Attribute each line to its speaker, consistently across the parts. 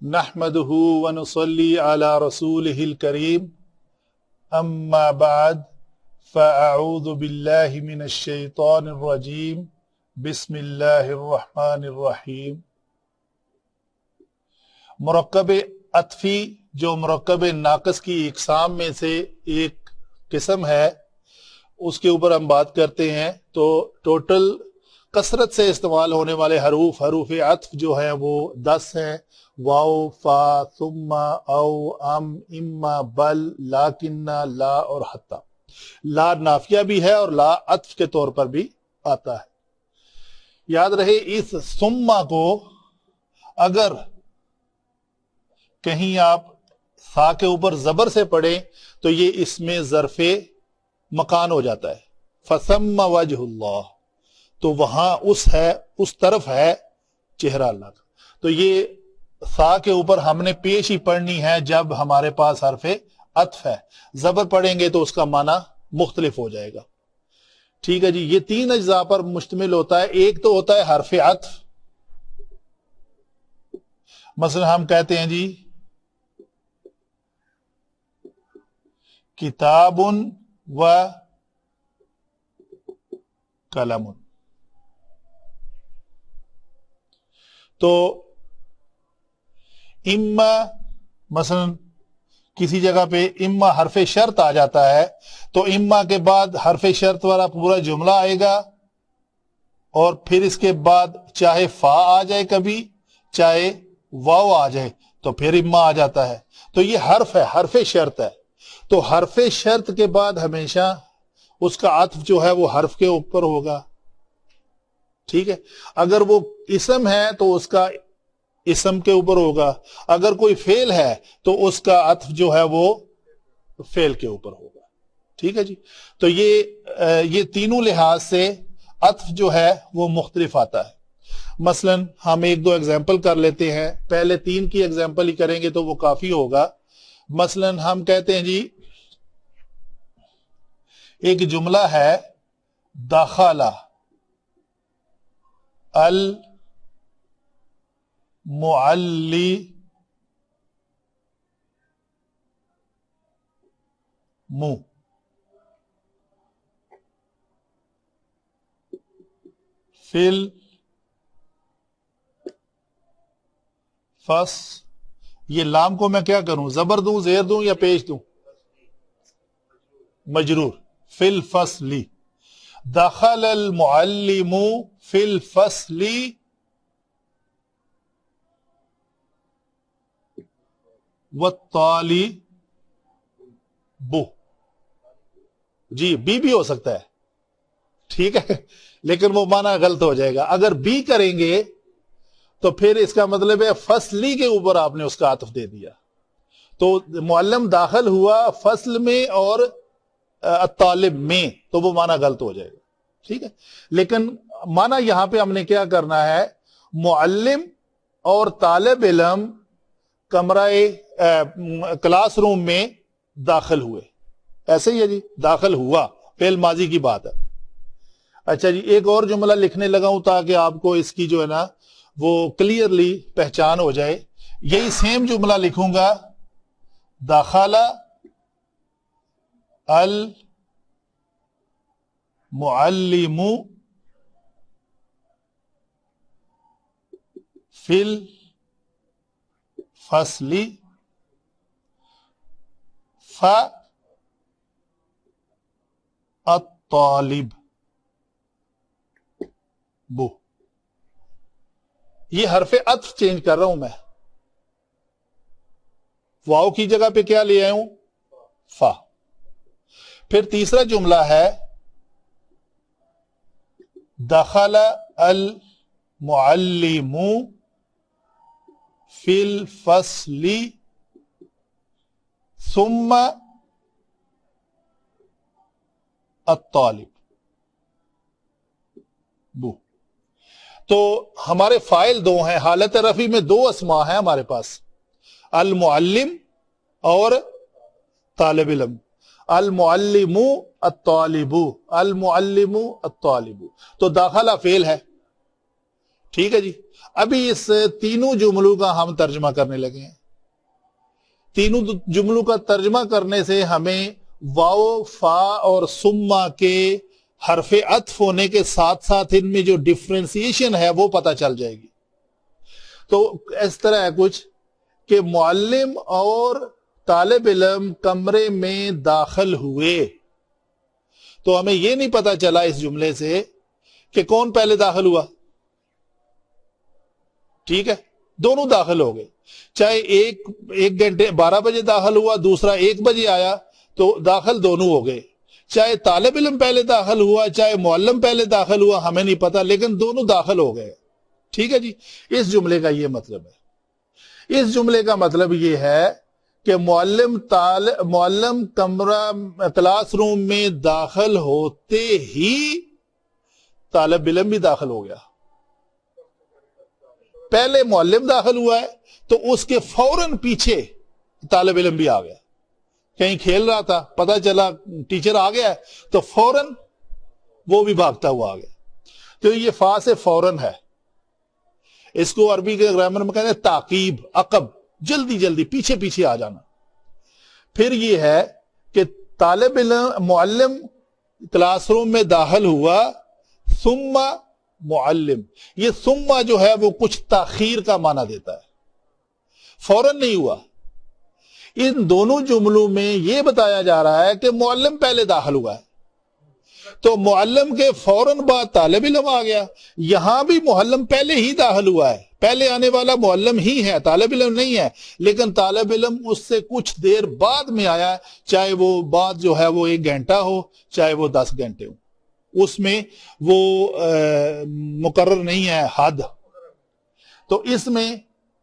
Speaker 1: نحمده ونصلي على رسوله الكريم اما بعد فاعوذ بالله من الشيطان الرجيم بسم اللہ الرحمن الرحیم۔ مرکب عطفی جو مرکب ناقص کی اقسام میں سے ایک قسم ہے، اس کے اوپر ہم بات کرتے ہیں۔ تو ٹوٹل کثرت سے استعمال ہونے والے حروف عطف جو ہیں وہ 10 ہیں۔ واو، فا، ثم، او، ام، اما، بل، لاکن، لا اور حتی۔ لا نافیہ بھی ہے اور لا عطف کے طور پر بھی آتا ہے۔ یاد رہے اس ثم کو اگر کہیں آپ سا کے اوپر زبر سے پڑھیں تو یہ اس میں ظرف مکان ہو جاتا ہے۔ فثم وجہ اللہ، تو وہاں اس طرف ہے چہرہ اللہ کا۔ تو یہ سا کے اوپر ہم نے پیش ہی پڑھنی ہے جب ہمارے پاس حرف عطف ہے۔ زبر پڑھیں گے تو اس کا معنی مختلف ہو جائے گا۔ ٹھیک ہے جی، یہ 3 اجزاء پر مشتمل ہوتا ہے۔ ایک تو ہوتا ہے حرف عطف، مثلا ہم کہتے ہیں جی کتاب و قلم، تو اما مثلا کسی جگہ پہ اما حرف شرط آ جاتا ہے تو اما کے بعد حرف شرط والا پورا جملہ آئے گا، اور پھر اس کے بعد چاہے فا آ جائے کبھی، چاہے واو آ جائے تو پھر اما آ جاتا ہے۔ تو یہ حرف ہے، حرف شرط ہے۔ تو حرف شرط کے بعد ہمیشہ اس کا عطف جو ہے وہ حرف کے اوپر ہوگا۔ ٹھیک ہے، اگر وہ اسم ہے تو اس کا اسم کے اوپر ہوگا، اگر کوئی فعل ہے تو اس کا عطف جو ہے وہ فعل کے اوپر ہوگا۔ ٹھیک ہے جی، تو یہ تینوں لحاظ سے عطف جو ہے وہ مختلف آتا ہے۔ مثلا ہم 1-2 ایگزامپل کر لیتے ہیں، پہلے 3 کی ایگزامپل ہی کریں گے تو وہ کافی ہوگا۔ مثلا ہم کہتے ہیں جی ایک جملہ ہے دخل المعلم فی الفصل، یہ لام کو میں کیا کروں، زبر دوں، زیر دوں یا پیش دوں؟ مجرور، فی الفصل۔ دخل المعلم فی الفصل والطالب، جی بھی ہو سکتا ہے، ٹھیک ہے، لیکن وہ معنی غلط ہو جائے گا۔ اگر بھی کریں گے تو پھر اس کا مطلب ہے فصلی کے اوپر آپ نے اس کا عطف دے دیا، تو معلم داخل ہوا فصل میں اور طالب میں، تو وہ معنی غلط ہو جائے گا۔ ٹھیک ہے، لیکن معنی یہاں پہ ہم نے کیا کرنا ہے، معلم اور طالب علم کمرہ کلاس روم میں داخل ہوئے، ایسے ہی ہے جی، داخل ہوا فعل ماضی کی بات ہے۔ اچھا جی، ایک اور جملہ لکھنے لگا ہوں تاکہ آپ کو اس کی جو ہے نا وہ کلیئرلی پہچان ہو جائے۔ یہی سیم جملہ لکھوں گا، دخل المعلم فی الفصل فالطالب، یہ حرف عطف چینج کر رہا ہوں میں، واو کی جگہ پہ کیا لے آیا ہوں، فا۔ پھر تیسرا جملہ ہے دخل المعلم فی الفصل ثم الطالب، تو ہمارے فاعل 2 ہیں، حالت رفع میں 2 اسماء ہیں ہمارے پاس، المعلم اور طالب علم۔ المعلم الطالب، المعلم الطالب، تو داخلہ فعل ہے، ٹھیک ہے جی. ابھی اس تینوں جملوں کا ہم ترجمہ کرنے لگے ہیں. تینوں جملوں کا ترجمہ کرنے سے ہمیں واو، فا اور سما کے حرف عطف ہونے کے ساتھ ساتھ ان میں جو ڈفرینسیشن ہے وہ پتہ چل جائے گی. تو اس طرح ہے کچھ کہ معلم اور طالب علم کمرے میں داخل ہوئے، تو ہمیں یہ نہیں پتا چلا اس جملے سے کہ کون پہلے داخل ہوا. ٹھیک ہے، دونوں داخل ہو گئے. چاہے ایک گھنٹے 12 بجے داخل ہوا، دوسرا 1 بجے آیا، تو داخل دونوں ہو گئے. چاہے طالب علم پہلے داخل ہوا، چاہے معلم پہلے داخل ہوا، ہمیں نہیں پتا، لیکن دونوں داخل ہو گئے. ٹھیک ہے جی. اس جملے کا یہ مطلب ہے. اس جملے کا مطلب یہ ہے کہ معلم کلاس روم میں داخل ہوتے ہی طالب علم بھی داخل ہو گیا. پہلے معلم داخل ہوا ہے تو اس کے فوراً پیچھے طالب علم بھی آ گیا. کہیں کھیل رہا تھا، پتا چلا ٹیچر آ گیا ہے تو فوراً وہ بھی بھاگتا ہوا آ گیا. تو یہ فا سے فوراً ہے. اس کو عربی کے گرامر میں کہتے ہیں تعقیب، عقب، جلدی جلدی پیچھے پیچھے آ جانا. پھر یہ ہے کہ طالب علم معلم کلاس روم میں داخل ہوا، ثم معلم. یہ ثم جو ہے وہ کچھ تاخیر کا معنی دیتا ہے، فوراً نہیں ہوا. ان دونوں جملوں میں یہ بتایا جا رہا ہے کہ معلم پہلے داخل ہوا ہے، تو معلم کے فوراً بعد طالب علم آ گیا. یہاں بھی معلم پہلے ہی داخل ہوا ہے، پہلے آنے والا معلم ہی ہے، طالب علم نہیں ہے. لیکن طالب علم اس سے کچھ دیر بعد میں آیا ہے، چاہے وہ بعد جو ہے وہ 1 گھنٹہ ہو، چاہے وہ 10 گھنٹے ہو. اس میں وہ مقرر نہیں ہے حد. تو اس میں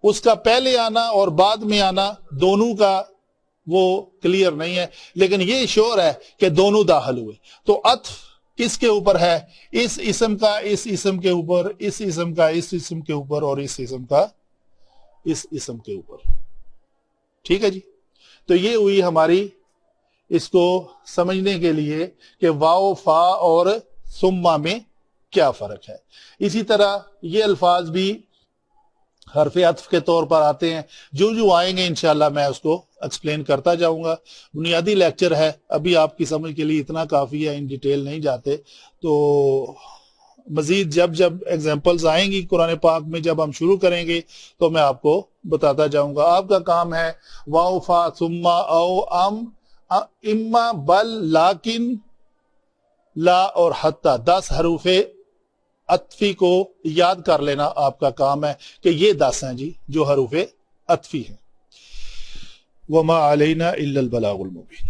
Speaker 1: اس کا پہلے آنا اور بعد میں آنا دونوں کا وہ کلیئر نہیں ہے، لیکن یہ شور ہے کہ دونوں داخل ہوئے. تو عطف کس کے اوپر ہے؟ اس اسم کا اس اسم کے اوپر، اس اسم کا اس اسم کے اوپر، اور اس اسم کا اس اسم کے اوپر. ٹھیک ہے جی. تو یہ ہوئی ہماری اس کو سمجھنے کے لیے کہ واو، فا اور ثم میں کیا فرق ہے. اسی طرح یہ الفاظ بھی حرف عطف کے طور پر آتے ہیں. جو آئیں گے انشاءاللہ میں اس کو ایکسپلین کرتا جاؤں گا. بنیادی لیکچر ہے، ابھی آپ کی سمجھ کے لیے اتنا کافی ہے، ان ڈیٹیل نہیں جاتے. تو مزید جب ایگزامپلز آئیں گی قرآن پاک میں، جب ہم شروع کریں گے تو میں آپ کو بتاتا جاؤں گا. آپ کا کام ہے واو، فا، ثم، او، اما، بل، لیکن، لا اور حتی، 10 حروف عطفی کو یاد کر لینا آپ کا کام ہے کہ یہ 10 ہیں جی جو حروف عطفی ہیں. وما علینا الا البلاغ المبین.